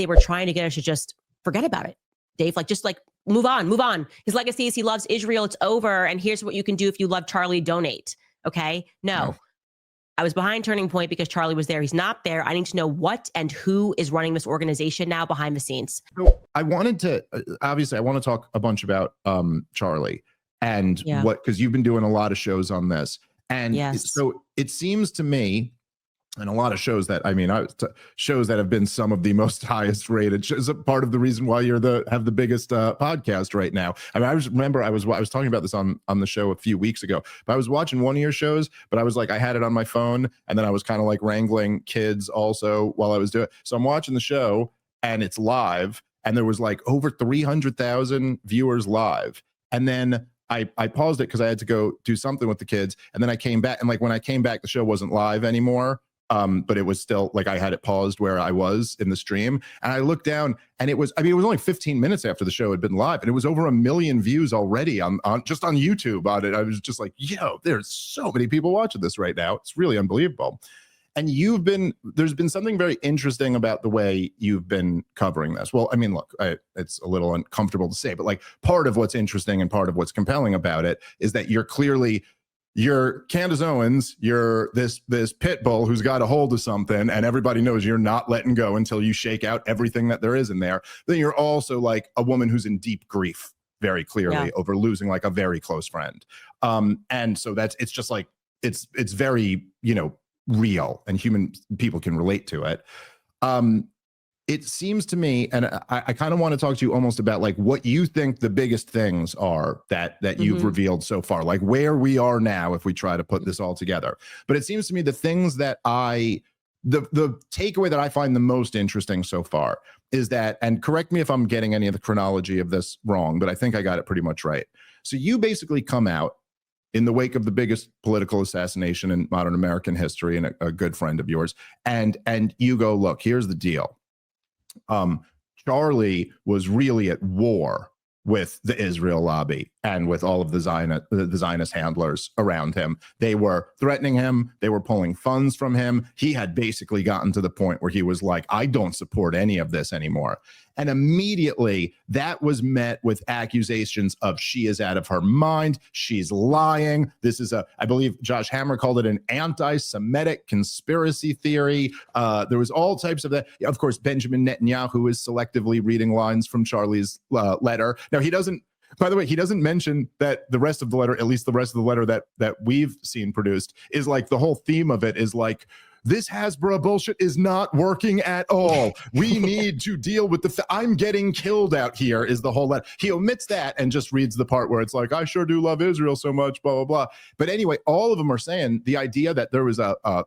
they were trying to get us to just forget about it, Dave. Like, just like move on. His legacy is he loves Israel. It's over. And here's what you can do if you love Charlie, donate. Okay. No. I was behind Turning Point because Charlie was there. He's not there. I need to know what and who is running this organization now behind the scenes. So I wanted to, obviously, I want to talk a bunch about Charlie and what, because you've been doing a lot of shows on this. And so it seems to me, and a lot of shows that, I mean, shows that have been some of the most highest rated shows, part of the reason why you're have the biggest podcast right now. I mean, I remember I was talking about this on the show a few weeks ago, but I was watching one of your shows, but I was like, I had it on my phone, and then I was kind of like wrangling kids also while I was doing it. So I'm watching the show, and it's live, and there was like over 300,000 viewers live. And then I paused it because I had to go do something with the kids. And then I came back, and like when I came back, the show wasn't live anymore. But it was still like I had it paused where I was in the stream, and I looked down, and it was, I mean, it was only 15 minutes after the show had been live, and it was over 1 million views already on just on YouTube on it. I was just like, yo, there's so many people watching this right now. It's really unbelievable. And there's been something very interesting about the way you've been covering this. Well, I mean, look, it's a little uncomfortable to say, but like part of what's interesting and part of what's compelling about it is that you're Candace Owens, you're this pit bull who's got a hold of something, and everybody knows you're not letting go until you shake out everything that there is in there. Then you're also like a woman who's in deep grief, very clearly, over losing like a very close friend. And so it's just like, it's very, real, and human people can relate to it. It seems to me, and I kind of want to talk to you almost about like what you think the biggest things are that you've revealed so far, like where we are now if we try to put this all together. But it seems to me the things that the takeaway that I find the most interesting so far is that, and correct me if I'm getting any of the chronology of this wrong, but I think I got it pretty much right. So you basically come out in the wake of the biggest political assassination in modern American history, and a good friend of yours, and you go, look, here's the deal. Charlie was really at war with the Israel lobby and with all of the Zionist handlers around him. They were threatening him. They were pulling funds from him. He had basically gotten to the point where he was like, I don't support any of this anymore. And immediately that was met with accusations of she is out of her mind. She's lying. This is I believe Josh Hammer called it an anti-Semitic conspiracy theory. There was all types of that. Of course, Benjamin Netanyahu is selectively reading lines from Charlie's letter. Now, by the way, he doesn't mention that the rest of the letter, at least the rest of the letter that we've seen produced, is like the whole theme of it is like, this Hasbro bullshit is not working at all. We need to deal with I'm getting killed out here is the whole letter. He omits that and just reads the part where it's like, I sure do love Israel so much, blah, blah, blah. But anyway, all of them are saying the idea that there was a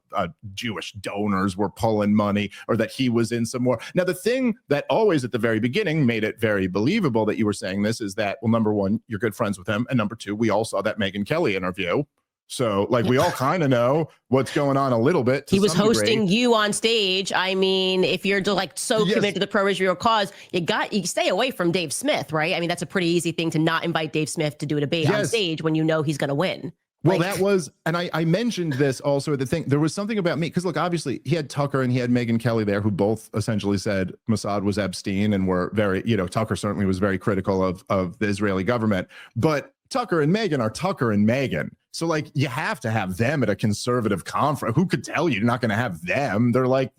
Jewish donors were pulling money, or that he was in some war. Now, the thing that always at the very beginning made it very believable that you were saying this is that, well, number one, you're good friends with him. And number two, we all saw that Megyn Kelly interview. So like we all kind of know what's going on a little bit. He was hosting you on stage. I mean, if you're like so committed to the pro-Israel cause, you stay away from Dave Smith, right? I mean, that's a pretty easy thing to not invite Dave Smith to do a debate on stage when you know he's going to win. Well, that was, and I mentioned this also at the thing. There was something about me, because look, obviously he had Tucker and he had Megyn Kelly there, who both essentially said Mossad was Epstein and were very, Tucker certainly was very critical of the Israeli government. But Tucker and Megyn are Tucker and Megyn. So like you have to have them at a conservative conference. Who could tell you're not going to have them? They're like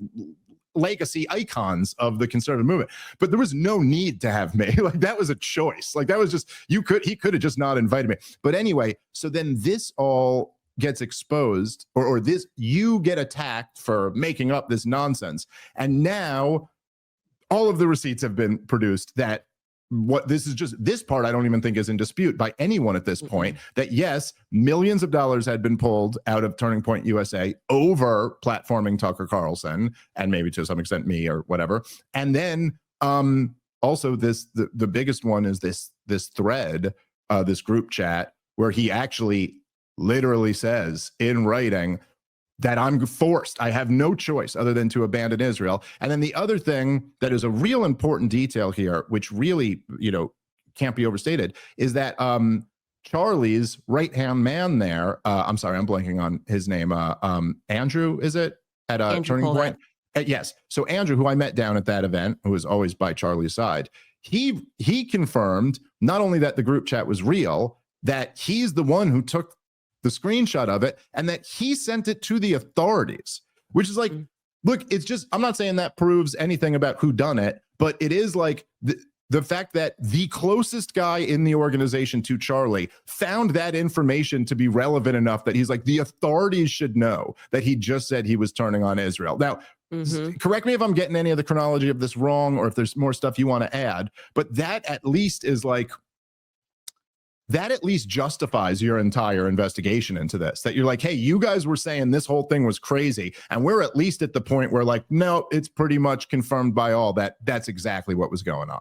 legacy icons of the conservative movement. But there was no need to have me. Like that was a choice. Like that was just, he could have just not invited me. But anyway, so then this all gets exposed, or this, you get attacked for making up this nonsense. And now all of the receipts have been produced that this part I don't even think is in dispute by anyone at this point, that yes, millions of dollars had been pulled out of Turning Point USA over platforming Tucker Carlson and maybe to some extent me or whatever. And then also the biggest one is this thread, this group chat where he actually literally says in writing that I'm forced. I have no choice other than to abandon Israel. And then the other thing that is a real important detail here, which really, can't be overstated, is that Charlie's right-hand man there, I'm sorry, I'm blanking on his name, Andrew, is it? At Turning Point? Yes. So Andrew, who I met down at that event, who was always by Charlie's side, he confirmed not only that the group chat was real, that he's the one who took the screenshot of it and that he sent it to the authorities, which is like, look, it's just, I'm not saying that proves anything about who done it, but it is like the fact that the closest guy in the organization to Charlie found that information to be relevant enough that he's like, the authorities should know that he just said he was turning on Israel. Now, correct me if I'm getting any of the chronology of this wrong, or if there's more stuff you want to add, but that at least is like, that at least justifies your entire investigation into this, that you're like, hey, you guys were saying this whole thing was crazy. And we're at least at the point where like, no, it's pretty much confirmed by all that that's exactly what was going on.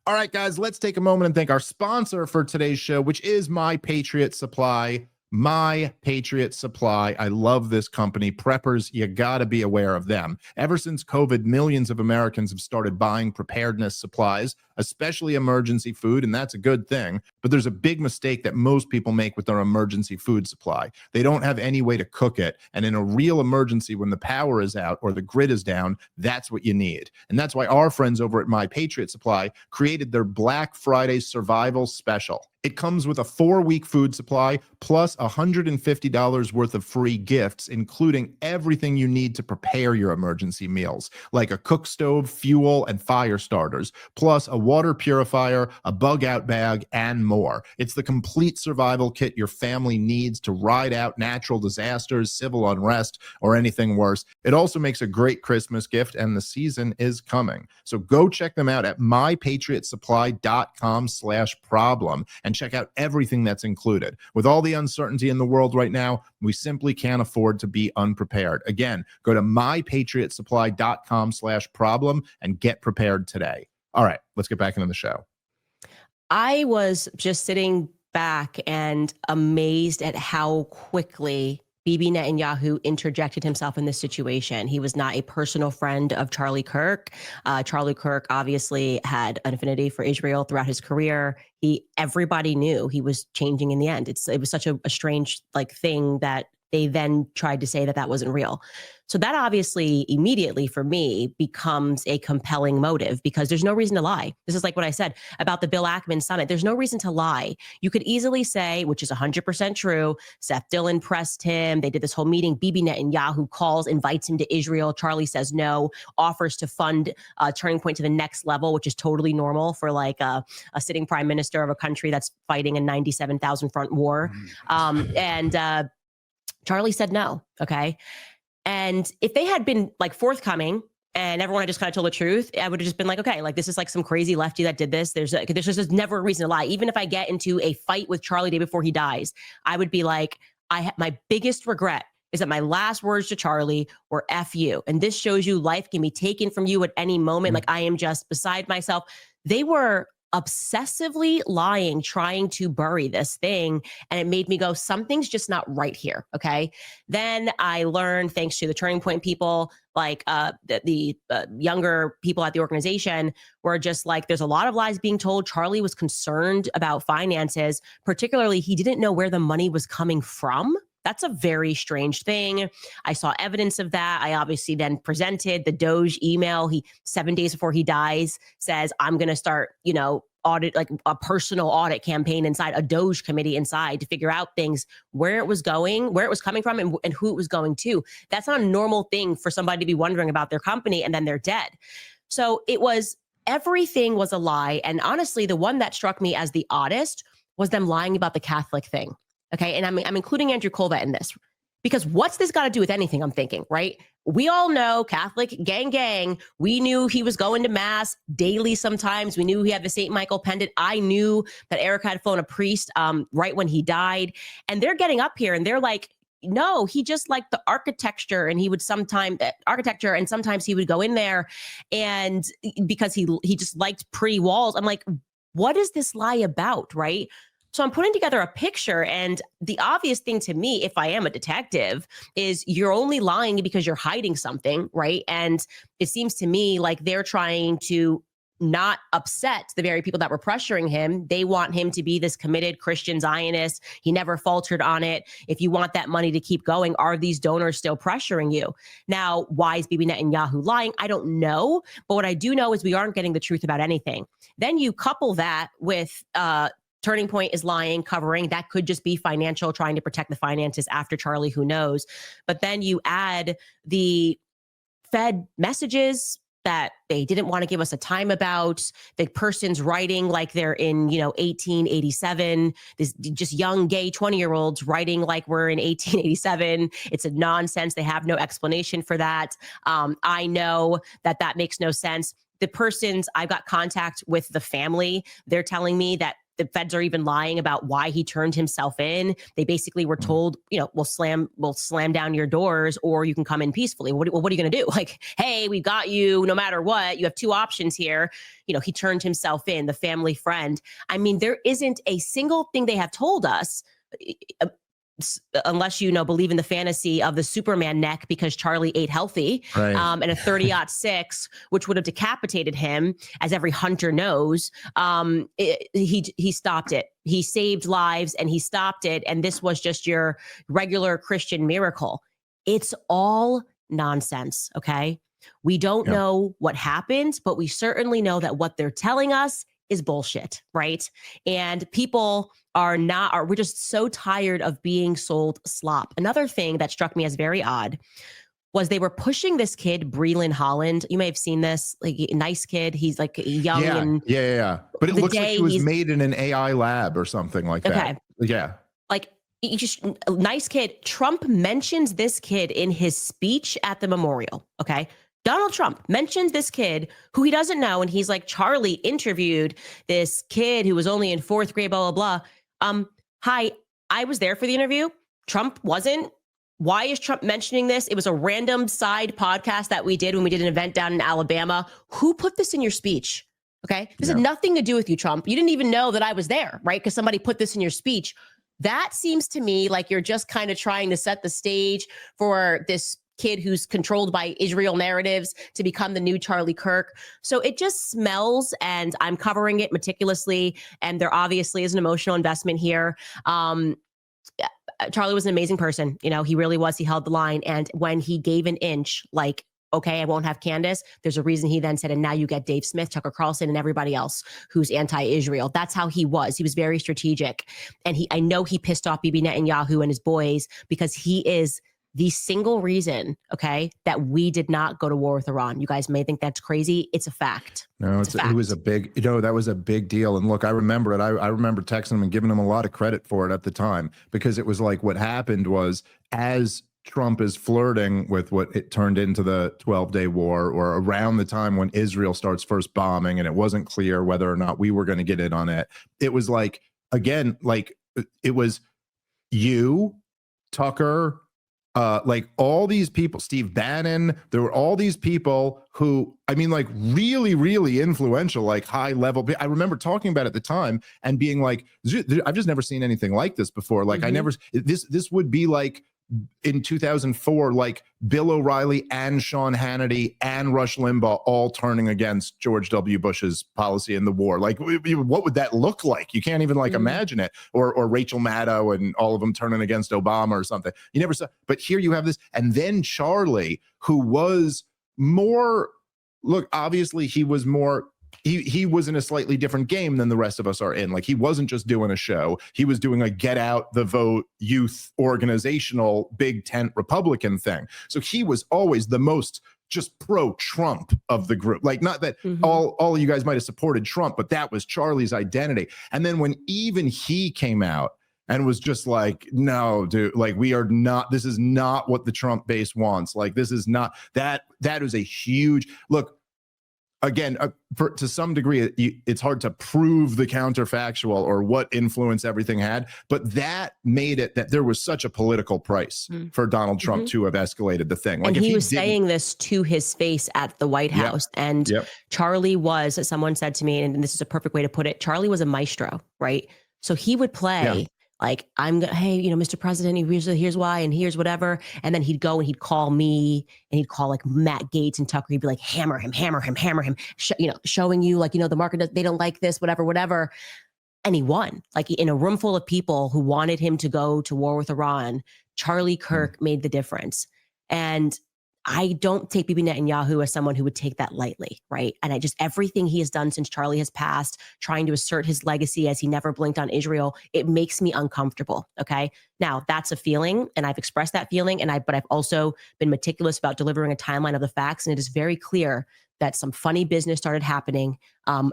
All right, guys, let's take a moment and thank our sponsor for today's show, which is My Patriot Supply. My Patriot Supply. I love this company. Preppers, you got to be aware of them. Ever since COVID, millions of Americans have started buying preparedness supplies, especially emergency food, and that's a good thing. But there's a big mistake that most people make with their emergency food supply. They don't have any way to cook it. And in a real emergency, when the power is out or the grid is down, that's what you need. And that's why our friends over at My Patriot Supply created their Black Friday Survival Special. It comes with a 4-week food supply plus $150 worth of free gifts, including everything you need to prepare your emergency meals, like a cook stove, fuel, and fire starters, plus a water purifier, a bug out bag, and more. It's the complete survival kit your family needs to ride out natural disasters, civil unrest, or anything worse. It also makes a great Christmas gift, and the season is coming. So go check them out at mypatriotsupply.com/problem and check out everything that's included. With all the uncertainty in the world right now, we simply can't afford to be unprepared. Again, go to mypatriotsupply.com/problem and get prepared today. All right, let's get back into the show. I was just sitting back and amazed at how quickly Bibi Netanyahu interjected himself in this situation. He was not a personal friend of Charlie Kirk. Charlie Kirk obviously had an affinity for Israel throughout his career. Everybody knew he was changing in the end. It was such a strange thing that they then tried to say that that wasn't real. So that obviously immediately for me becomes a compelling motive, because there's no reason to lie. This is like what I said about the Bill Ackman summit. There's no reason to lie. You could easily say, which is 100% true, Seth Dillon pressed him. They did this whole meeting. Bibi Netanyahu calls, invites him to Israel. Charlie says no, offers to fund Turning Point to the next level, which is totally normal for like a sitting prime minister of a country that's fighting a 97,000 front war. Charlie said no. Okay. And if they had been like forthcoming and everyone had just kind of told the truth, I would have just been like, okay, like this is like some crazy lefty that did this. There's just never a reason to lie. Even if I get into a fight with Charlie day before he dies, I would be like, my biggest regret is that my last words to Charlie were F you. And this shows you life can be taken from you at any moment. Like I am just beside myself. They were obsessively lying, trying to bury this thing. And it made me go, something's just not right here. Okay. Then I learned, thanks to the Turning Point people, like the younger people at the organization were just like, there's a lot of lies being told. Charlie was concerned about finances, particularly he didn't know where the money was coming from. That's a very strange thing. I saw evidence of that. I obviously then presented the Doge email. He 7 days before he dies says, I'm going to start, audit, like a personal audit campaign inside a Doge committee inside to figure out things, where it was going, where it was coming from, and who it was going to. That's not a normal thing for somebody to be wondering about their company and then they're dead. So everything was a lie. And honestly, the one that struck me as the oddest was them lying about the Catholic thing. Okay. And I'm including Andrew Colvett in this, because what's this got to do with anything? I'm thinking, right? We all know Catholic gang. We knew he was going to mass daily sometimes. We knew he had the St. Michael pendant. I knew that Erica had flown a priest right when he died. And they're getting up here and they're like, no, he just liked the architecture and he would sometimes he would go in there and because he just liked pretty walls. I'm like, what is this lie about? Right? So I'm putting together a picture, and the obvious thing to me, if I am a detective, is you're only lying because you're hiding something, right? And it seems to me like they're trying to not upset the very people that were pressuring him. They want him to be this committed Christian Zionist. He never faltered on it. If you want that money to keep going, are these donors still pressuring you? Now, why is Bibi Netanyahu lying? I don't know. But what I do know is we aren't getting the truth about anything. Then you couple that with Turning Point is lying, covering. That could just be financial, trying to protect the finances after Charlie, who knows. But then you add the Fed messages that they didn't want to give us a time about, the person's writing like they're in, 1887, this just young gay 20-year-olds writing like we're in 1887. It's a nonsense. They have no explanation for that. I know that makes no sense. The persons, I've got contact with the family. They're telling me that the feds are even lying about why he turned himself in. They basically were told, we'll slam down your doors or you can come in peacefully. What are you going to do? Like, hey, we got you no matter what. You have two options here. He turned himself in, the family friend. I mean, there isn't a single thing they have told us, unless believe in the fantasy of the Superman neck because Charlie ate healthy, right. And a 30-06, which would have decapitated him, as every hunter knows. He stopped it. He saved lives and he stopped it. And this was just your regular Christian miracle. It's all nonsense. Okay. We don't know what happened, but we certainly know that what they're telling us is bullshit, right? And people we're just so tired of being sold slop. Another thing that struck me as very odd was they were pushing this kid, Breland Holland. You may have seen this, like a nice kid. He's like young and But it looks like he was made in an AI lab or something like that. Okay. Yeah. Like just nice kid. Trump mentions this kid in his speech at the memorial. Okay. Donald Trump mentions this kid who he doesn't know. And he's like, Charlie interviewed this kid who was only in fourth grade, blah, blah, blah. Hi, I was there for the interview. Trump wasn't. Why is Trump mentioning this? It was a random side podcast that we did when we did an event down in Alabama. Who put this in your speech? Okay. This had nothing to do with you, Trump. You didn't even know that I was there, right? Because somebody put this in your speech. That seems to me like you're just kind of trying to set the stage for this kid who's controlled by Israel narratives to become the new Charlie Kirk. So it just smells, and I'm covering it meticulously. And there obviously is an emotional investment here. Charlie was an amazing person. He really was. He held the line. And when he gave an inch, like, okay, I won't have Candace, there's a reason he then said, and now you get Dave Smith, Tucker Carlson, and everybody else who's anti-Israel. That's how he was. He was very strategic. And I know he pissed off Bibi Netanyahu and his boys because he is the single reason, okay, that we did not go to war with Iran. You guys may think that's crazy. It's a fact. No, it was a big, that was a big deal. And look, I remember it. I remember texting him and giving him a lot of credit for it at the time, because it was like what happened was, as Trump is flirting with what it turned into the 12-day war, or around the time when Israel starts first bombing and it wasn't clear whether or not we were going to get in on it. It was like, again, like it was you, Tucker, like all these people, Steve Bannon, there were all these people who, I mean, like really, really influential, like high level. I remember talking about it at the time and being like, I've just never seen anything like this before. Like this would be like in 2004, like Bill O'Reilly and Sean Hannity and Rush Limbaugh all turning against George W. Bush's policy in the war. Like, what would that look like? You can't even like imagine it. Or Rachel Maddow and all of them turning against Obama or something. You never saw. But here you have this. And then Charlie, who was more, look, obviously he was more, he was in a slightly different game than the rest of us are in. Like, he wasn't just doing a show. He was doing a get out the vote youth organizational big tent Republican thing. So he was always the most just pro-Trump of the group. Like, not that all of you guys might have supported Trump, but that was Charlie's identity. And then when even he came out and was just like, no, dude, like, we are not, this is not what the Trump base wants. Like, this is not, that is a huge, look, again, to some degree, it's hard to prove the counterfactual or what influence everything had, but that made it that there was such a political price for Donald Trump to have escalated the thing. Like, and he was saying this to his face at the White House. And Charlie was, as someone said to me, and this is a perfect way to put it, Charlie was a maestro, right? So he would play Like, hey, Mr. President, here's why, and here's whatever. And then he'd go and he'd call me, and he'd call like Matt Gaetz and Tucker. He'd be like, hammer him, showing you like, the market, they don't like this, whatever. And he won. Like, in a room full of people who wanted him to go to war with Iran, Charlie Kirk made the difference. And I don't take Bibi Netanyahu as someone who would take that lightly, right? And everything he has done since Charlie has passed, trying to assert his legacy as he never blinked on Israel, it makes me uncomfortable, okay? Now, that's a feeling, and I've expressed that feeling, but I've also been meticulous about delivering a timeline of the facts, and it is very clear that some funny business started happening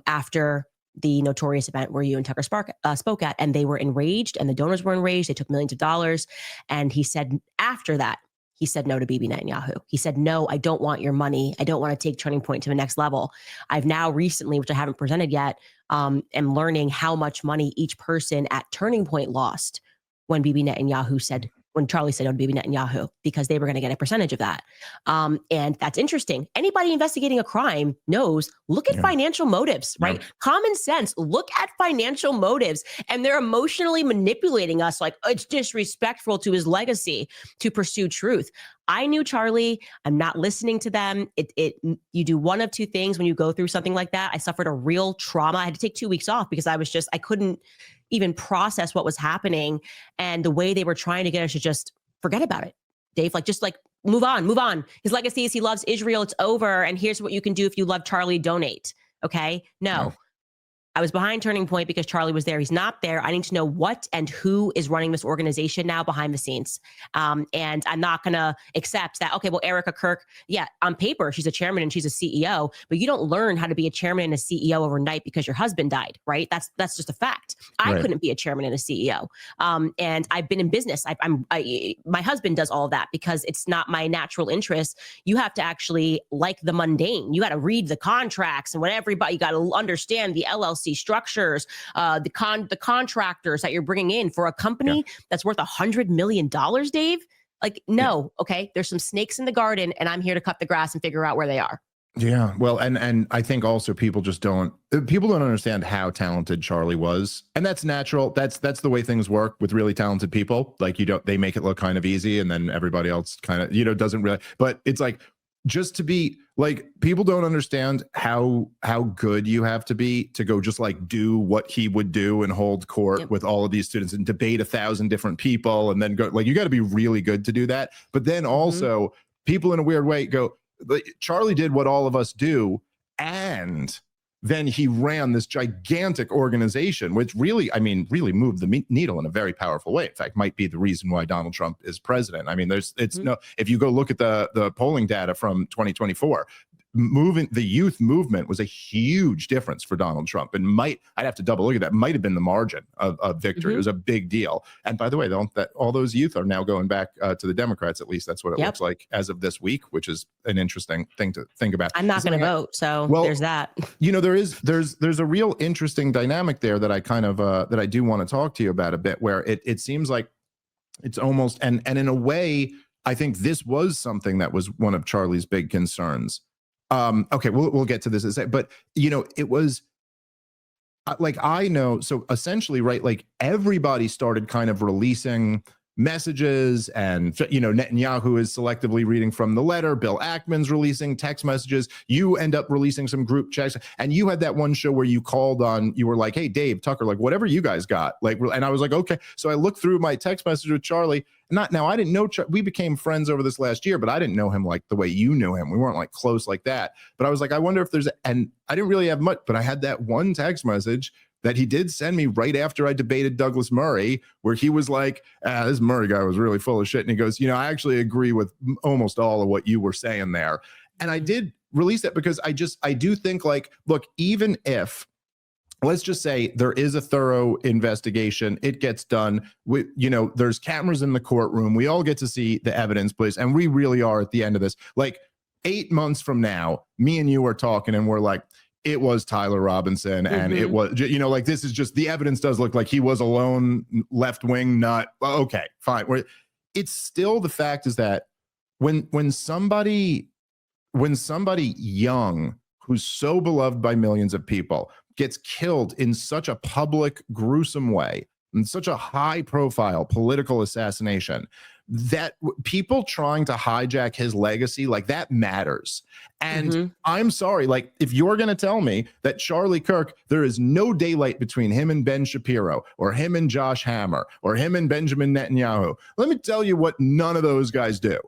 after the notorious event where you and Tucker spoke at, and they were enraged, and the donors were enraged. They took millions of dollars, and he said after that, he said no to Bibi Netanyahu. He said, no, I don't want your money. I don't want to take Turning Point to the next level. I've now recently, which I haven't presented yet, am learning how much money each person at Turning Point lost when Charlie said no to Bibi Netanyahu, because they were going to get a percentage of that. And that's interesting. Anybody investigating a crime knows, look at financial motives, right? Common sense, look at financial motives. And they're emotionally manipulating us like it's disrespectful to his legacy to pursue truth. I knew Charlie. I'm not listening to them. You do one of two things when you go through something like that. I suffered a real trauma. I had to take 2 weeks off because I couldn't even process what was happening, and the way they were trying to get us to just forget about it, Dave. Like, just like move on. His legacy is he loves Israel. It's over. And here's what you can do if you love Charlie, donate. Okay. No. I was behind Turning Point because Charlie was there. He's not there. I need to know what and who is running this organization now behind the scenes. And I'm not going to accept that, okay, well, Erica Kirk, on paper, she's a chairman and she's a CEO, but you don't learn how to be a chairman and a CEO overnight because your husband died, right? That's just a fact. I couldn't be a chairman and a CEO. And I've been in business. My husband does all of that because it's not my natural interest. You have to actually like the mundane. You got to read the contracts and you got to understand the LLC structures, the contractors that you're bringing in for a company that's worth $100 million, Dave. Like, no, okay, there's some snakes in the garden, and I'm here to cut the grass and figure out where they are. Yeah, well, and I think also people don't understand how talented Charlie was, and that's natural. That's the way things work with really talented people. Like, they make it look kind of easy, and then everybody else kind of doesn't really. But it's like, just to be like, people don't understand how good you have to be to go just like do what he would do and hold court with all of these students and debate 1,000 different people, and then go, like, you got to be really good to do that. But then also people in a weird way go, Charlie did what all of us do, and then he ran this gigantic organization, which really moved the needle in a very powerful way. In fact, might be the reason why Donald Trump is president. I mean, if you go look at the polling data from 2024, the youth movement was a huge difference for Donald Trump, and I'd have to double look at that, might have been the margin of victory. It was a big deal. And by the way, all those youth are now going back to the Democrats. At least that's what it looks like as of this week, which is an interesting thing to think about. I'm not going to vote, so there's that. There's a real interesting dynamic there that I kind of that I do want to talk to you about a bit, where it seems like it's almost, and in a way, I think this was something that was one of Charlie's big concerns. Okay, we'll get to this in a second, but it was like, I know, so essentially, right, like, everybody started kind of releasing messages, and Netanyahu is selectively reading from the letter. Bill Ackman's releasing text messages. You end up releasing some group checks, and you had that one show where you were like, hey, Dave, Tucker, like, whatever you guys got, like, and I was like, okay. So I looked through my text message with Charlie. I didn't know, we became friends over this last year, but I didn't know him like the way you knew him. We weren't like close like that. But I was like, I wonder if and I didn't really have much, but I had that one text message that he did send me right after I debated Douglas Murray, where he was like, this Murray guy was really full of shit. And he goes, I actually agree with almost all of what you were saying there. And I did release that because I do think, like, look, even if, let's just say there is a thorough investigation, it gets done with, there's cameras in the courtroom, we all get to see the evidence, please. And we really are at the end of this. Like, 8 months from now, me and you are talking and we're like, it was Tyler Robinson, and it was, like, this is just, the evidence does look like he was a lone left-wing nut. Okay, fine. It's still, the fact is that when somebody young, who's so beloved by millions of people, gets killed in such a public, gruesome way, and such a high profile political assassination, that people trying to hijack his legacy, like that matters. And I'm sorry, like if you're going to tell me that Charlie Kirk, there is no daylight between him and Ben Shapiro or him and Josh Hammer or him and Benjamin Netanyahu, let me tell you what none of those guys do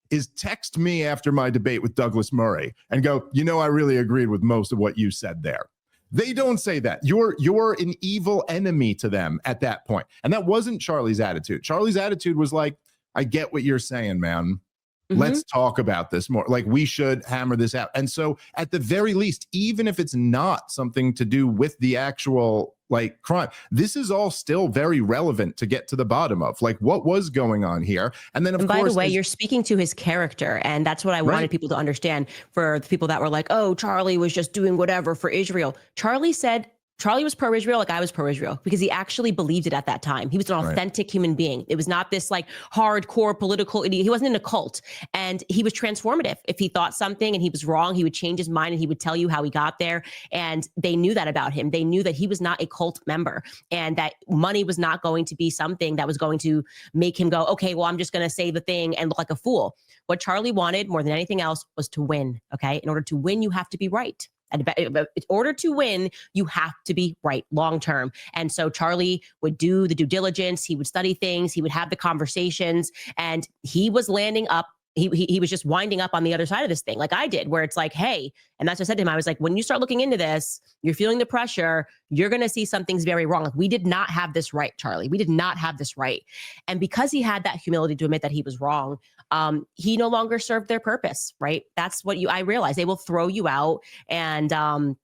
is text me after my debate with Douglas Murray and go, you know, I really agreed with most of what you said there. They don't say that. You're an evil enemy to them at that point. And that wasn't Charlie's attitude. Charlie's attitude was like, I get what you're saying, man. Let's talk about this more. Like, we should hammer this out. And so at the very least, even if it's not something to do with the actual like crime, this is all still very relevant to get to the bottom of, like, what was going on here. And then, of course, by the way, you're speaking to his character. And that's what I wanted people to understand. For the people that were like, oh, Charlie was just doing whatever for Israel. Charlie was pro-Israel like I was pro-Israel because he actually believed it at that time. He was an authentic human being. It was not this like hardcore political idiot. He wasn't in a cult, and he was transformative. If he thought something and he was wrong, he would change his mind and he would tell you how he got there. And they knew that about him. They knew that he was not a cult member and that money was not going to be something that was going to make him go, okay, well, I'm just going to say the thing and look like a fool. What Charlie wanted more than anything else was to win. Okay. In order to win, you have to be right. In order to win, you have to be right long term. And so Charlie would do the due diligence. He would study things. He would have the conversations, and he was landing up. He was just winding up on the other side of this thing, like I did, where it's like, hey, and that's what I said to him. I was like, when you start looking into this, you're feeling the pressure. You're going to see something's very wrong. Like, we did not have this right, Charlie. We did not have this right. And because he had that humility to admit that he was wrong, he no longer served their purpose, right? That's what I realized. They will throw you out and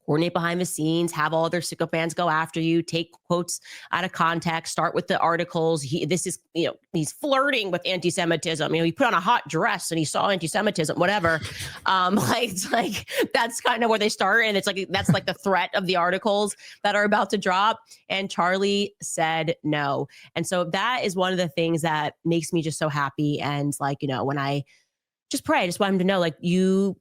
coordinate behind the scenes, have all their sycophants go after you, take quotes out of context, start with the articles. He's flirting with anti-Semitism. He put on a hot dress and he saw anti-Semitism, whatever. It's like, that's kind of where they start. And it's like, that's like the threat of the articles that are about to drop. And Charlie said no. And so that is one of the things that makes me just so happy. And like, when I just pray, I just want him to know, like, you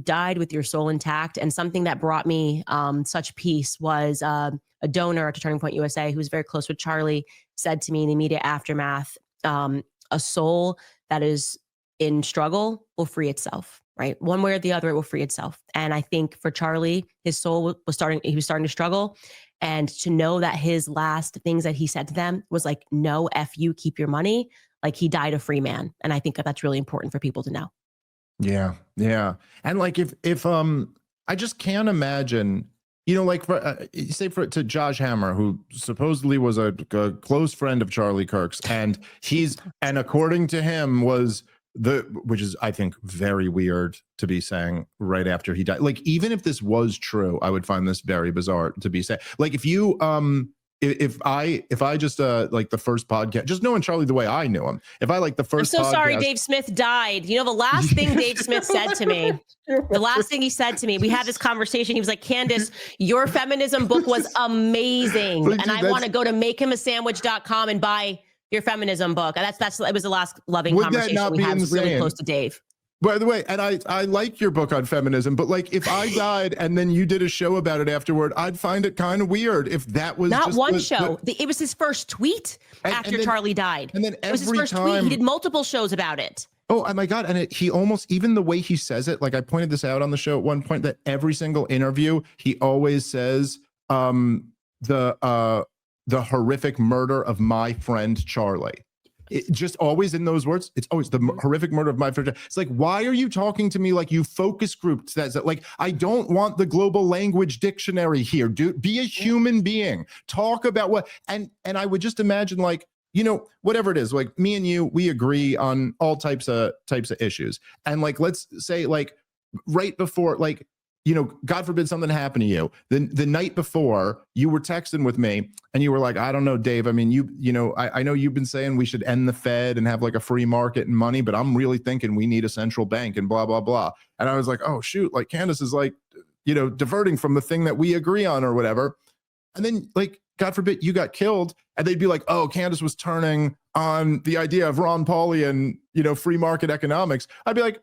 died with your soul intact. And something that brought me such peace was a donor to Turning Point USA, who was very close with Charlie, said to me in the immediate aftermath, a soul that is in struggle will free itself, right? One way or the other, it will free itself. And I think for Charlie, his soul was starting to struggle. And to know that his last things that he said to them was like, no, F you, keep your money. Like, he died a free man. And I think that's really important for people to know. Yeah. Yeah. And like, if I just can't imagine, like to Josh Hammer, who supposedly was a close friend of Charlie Kirk's, and and according to him was which is, I think, very weird to be saying right after he died. Like, even if this was true, I would find this very bizarre to be saying. Like, if you, if I just like the first podcast, just knowing Charlie the way I knew him, if I like the first I'm so sorry Dave Smith died. The last thing Dave Smith said to me, the last thing he said to me, we had this conversation. He was like, Candace, your feminism book was amazing. And I want to go to makehimasandwich.com and buy your feminism book. And it was the last loving conversation we had. It was really close to Dave. By the way, and I like your book on feminism, but like, if I died and then you did a show about it afterward, I'd find it kind of weird if that was not just one show. It was his first tweet after Charlie died. And then it was his first tweet. He did multiple shows about it. Oh my God. And he almost, even the way he says it, like I pointed this out on the show at one point, that every single interview, he always says the horrific murder of my friend Charlie. It just always in those words. It's always the horrific murder of my friend. It's like, why are you talking to me like you focus group says that? Like, I don't want the global language dictionary here. Be a human being. Talk about what, and I would just imagine, like, whatever it is, like me and you, we agree on all types of issues. And like, let's say like right before, like, God forbid something happened to you. The night before, you were texting with me and you were like, I don't know, Dave. I mean, I know you've been saying we should end the Fed and have like a free market and money, but I'm really thinking we need a central bank and blah, blah, blah. And I was like, oh, shoot, like Candace is like, diverting from the thing that we agree on or whatever. And then like, God forbid you got killed and they'd be like, oh, Candace was turning on the idea of Ron Pauly and, free market economics. I'd be like,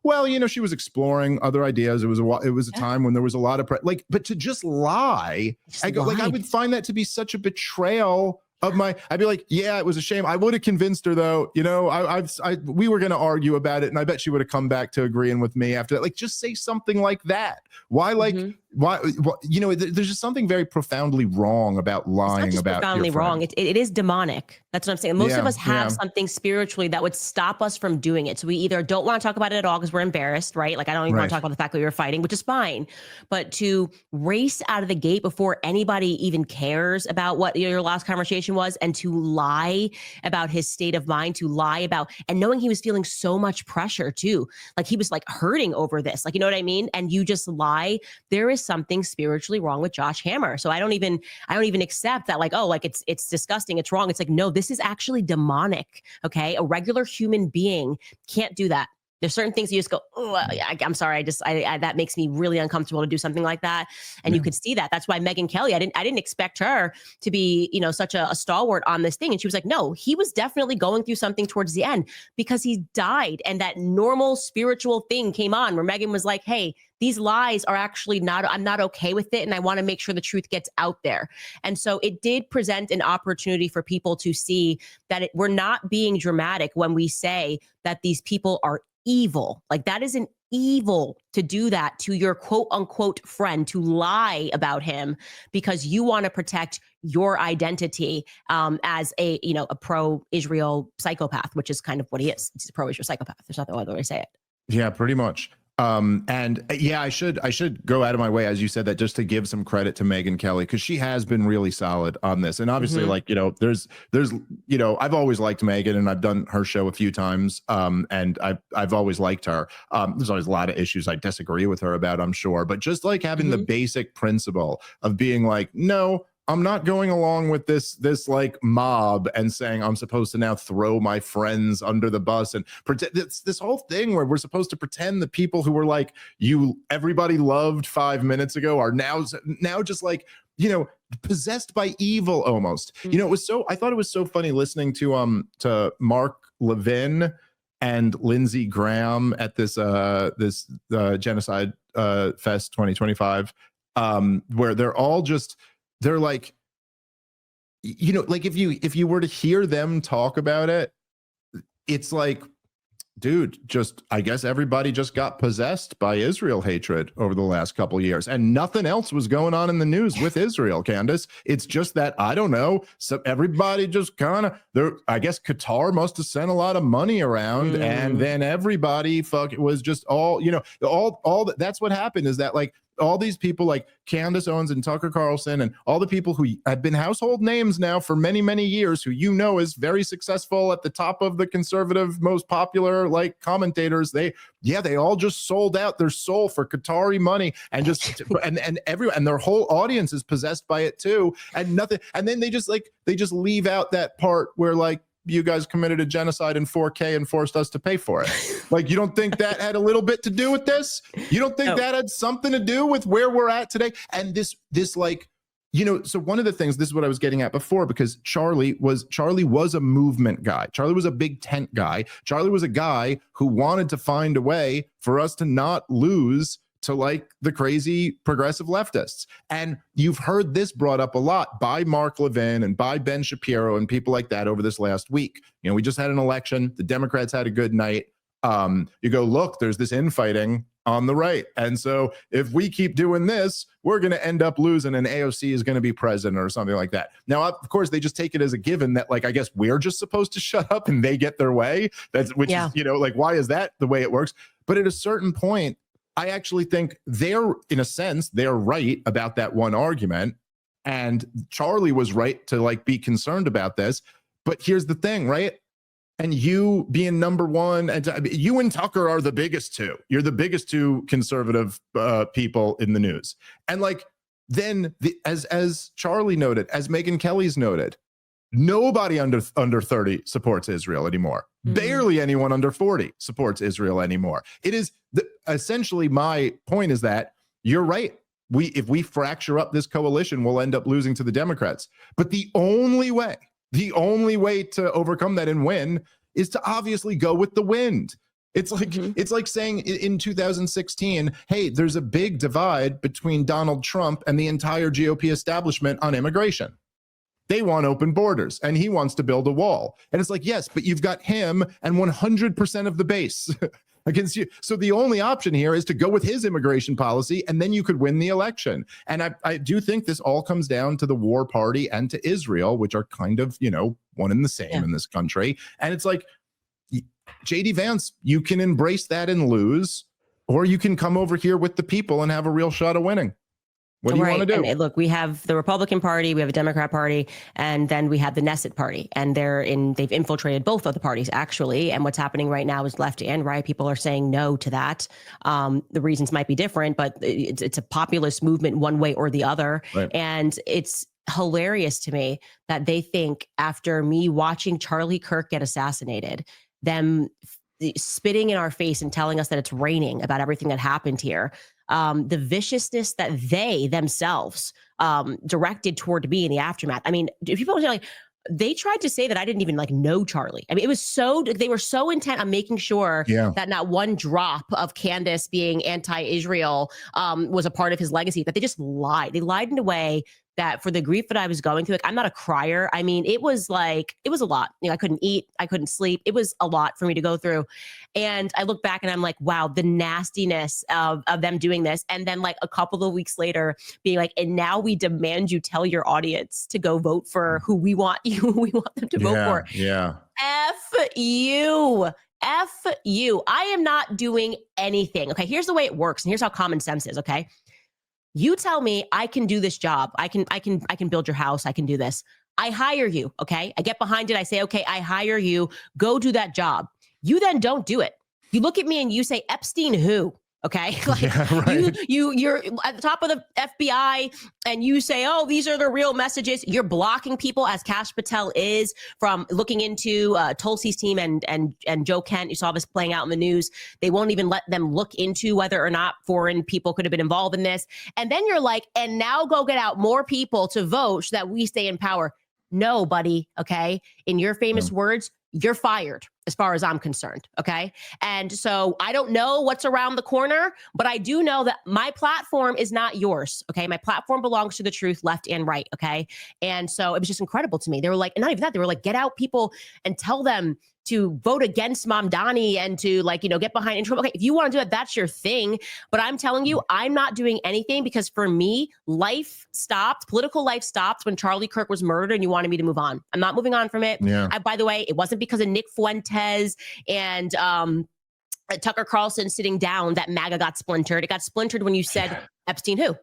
well, she was exploring other ideas. It was a time when there was a lot of but to just lie, I would find that to be such a betrayal of I'd be like, yeah, it was a shame. I would have convinced her though. We were going to argue about it, and I bet she would have come back to agreeing with me after that. Like, just say something like that. Why, why, there's just something very profoundly wrong about lying about profoundly wrong. It is demonic. That's what I'm saying. Most of us have something spiritually that would stop us from doing it. So we either don't want to talk about it at all because we're embarrassed, right? Like, I don't even want to talk about the fact that we were fighting, which is fine. But to race out of the gate before anybody even cares about what your last conversation was, and to lie about his state of mind, and knowing he was feeling so much pressure too. Like, he was like hurting over this. Like, you know what I mean? And you just lie. There is something spiritually wrong with Josh Hammer. So I don't even accept that, like, oh, like it's disgusting, it's wrong. It's like, no, this is actually demonic. Okay. A regular human being can't do that. There's certain things you just go, oh, I'm sorry. That makes me really uncomfortable to do something like that. And you could see that. That's why Megyn Kelly, I didn't expect her to be, such a stalwart on this thing. And she was like, no, he was definitely going through something towards the end because he died. And that normal spiritual thing came on where Megyn was like, hey, these lies are actually I'm not okay with it. And I want to make sure the truth gets out there. And so it did present an opportunity for people to see that we're not being dramatic when we say that these people are evil. Like, that is an evil to do that to your quote unquote friend, to lie about him because you want to protect your identity as a pro-Israel psychopath, which is kind of what he is. He's a pro-Israel psychopath. There's not no other way to say it. Yeah, pretty much. And yeah, I should go out of my way, as you said, that just to give some credit to Megyn Kelly, because she has been really solid on this. And obviously, there's I've always liked Megyn, and I've done her show a few times. And I've always liked her. There's always a lot of issues I disagree with her about, I'm sure, but just like having the basic principle of being like, no, I'm not going along with this like mob and saying I'm supposed to now throw my friends under the bus and pretend. It's this whole thing where we're supposed to pretend the people who were like everybody loved 5 minutes ago are now just like, possessed by evil almost. I thought it was so funny listening to Mark Levin and Lindsey Graham at this Genocide Fest 2025, where they're like, like if you were to hear them talk about it, it's like, dude, I guess everybody just got possessed by Israel hatred over the last couple of years, and nothing else was going on in the news with Israel, Candace. It's just that, I don't know, so everybody just kind of I guess Qatar must have sent a lot of money around, and then everybody it was just all that's what happened, is that like all these people like Candace Owens and Tucker Carlson and all the people who have been household names now for many, many years, who is very successful at the top of the conservative, most popular like commentators, they all just sold out their soul for Qatari money, and just and their whole audience is possessed by it too, and nothing. And then they just leave out that part where like, you guys committed a genocide in 4K and forced us to pay for it. Like, you don't think that had a little bit to do with this? You don't think that had something to do with where we're at today? And this like, so one of the things, this is what I was getting at before, because Charlie was a movement guy. Charlie was a big tent guy. Charlie was a guy who wanted to find a way for us to not lose to like the crazy progressive leftists. And you've heard this brought up a lot by Mark Levin and by Ben Shapiro and people like that over this last week. We just had an election. The Democrats had a good night. You go, look, there's this infighting on the right. And so if we keep doing this, we're going to end up losing, and AOC is going to be president or something like that. Now, of course, they just take it as a given that, like, I guess we're just supposed to shut up and they get their way. Is, like, why is that the way it works? But at a certain point, I actually think in a sense, they're right about that one argument. And Charlie was right to like be concerned about this. But here's the thing, right? And you being number one, and you and Tucker are the biggest two. You're the biggest two conservative people in the news. And like, then as Charlie noted, as Megyn Kelly's noted, nobody under 30 supports Israel anymore. Barely anyone under 40 supports Israel anymore. It is essentially, my point is that you're right. If we fracture up this coalition, we'll end up losing to the Democrats. But the only way to overcome that and win is to obviously go with the wind. It's like it's like saying in 2016, hey, there's a big divide between Donald Trump and the entire GOP establishment on immigration. They want open borders and he wants to build a wall. And it's like, yes, but you've got him and 100% of the base against you. So the only option here is to go with his immigration policy, and then you could win the election. And I do think this all comes down to the war party and to Israel, which are kind of, you know, one and the same in this country. And it's like, JD Vance, you can embrace that and lose, or you can come over here with the people and have a real shot of winning. What do you want to do? And look, we have the Republican Party, we have a Democrat Party, and then we have the Knesset Party, and they've infiltrated both of the parties actually. And what's happening right now is left and right. People are saying no to that. The reasons might be different, but it's a populist movement one way or the other. Right. And it's hilarious to me that they think, after me watching Charlie Kirk get assassinated, them spitting in our face and telling us that it's raining about everything that happened here. The viciousness that they themselves directed toward me in the aftermath. I mean, if people are like, they tried to say that I didn't even know Charlie. I mean, it was they were so intent on making sure that not one drop of Candace being anti-Israel was a part of his legacy, that they just lied. They lied in a way that, for the grief that I was going through, like, I'm not a crier. I mean, it was a lot. You know, I couldn't eat, I couldn't sleep. It was a lot for me to go through. And I look back and I'm like, wow, the nastiness of them doing this. And then like a couple of weeks later being like, and now we demand you tell your audience to go vote for who we want them to vote for. Yeah. F you. F you. I am not doing anything. Okay. Here's the way it works. And here's how common sense is. Okay. You tell me I can do this job. I can build your house. I can do this. I hire you. Okay. I get behind it. I say, okay, I hire you. Go do that job. You then don't do it. You look at me and you say, Epstein who? Okay. Like you're at the top of the FBI and you say, oh, these are the real messages. You're blocking people, as Kash Patel is, from looking into Tulsi's team and Joe Kent. You saw this playing out in the news. They won't even let them look into whether or not foreign people could have been involved in this. And then you're like, and now go get out more people to vote so that we stay in power. No, buddy. Okay. In your famous words, you're fired, as far as I'm concerned. Okay. And so I don't know what's around the corner, but I do know that my platform is not yours. Okay. My platform belongs to the truth, left and right. Okay. And so it was just incredible to me. They were like, and not even that, they were like, get out people and tell them to vote against Mamdani and to get behind Trump. Okay, if you want to do it, that's your thing. But I'm telling you, I'm not doing anything, because for me, life stopped. Political life stopped when Charlie Kirk was murdered, and you wanted me to move on. I'm not moving on from it. Yeah. By the way, it wasn't because of Nick Fuentes and Tucker Carlson sitting down that MAGA got splintered. It got splintered when you said Epstein who?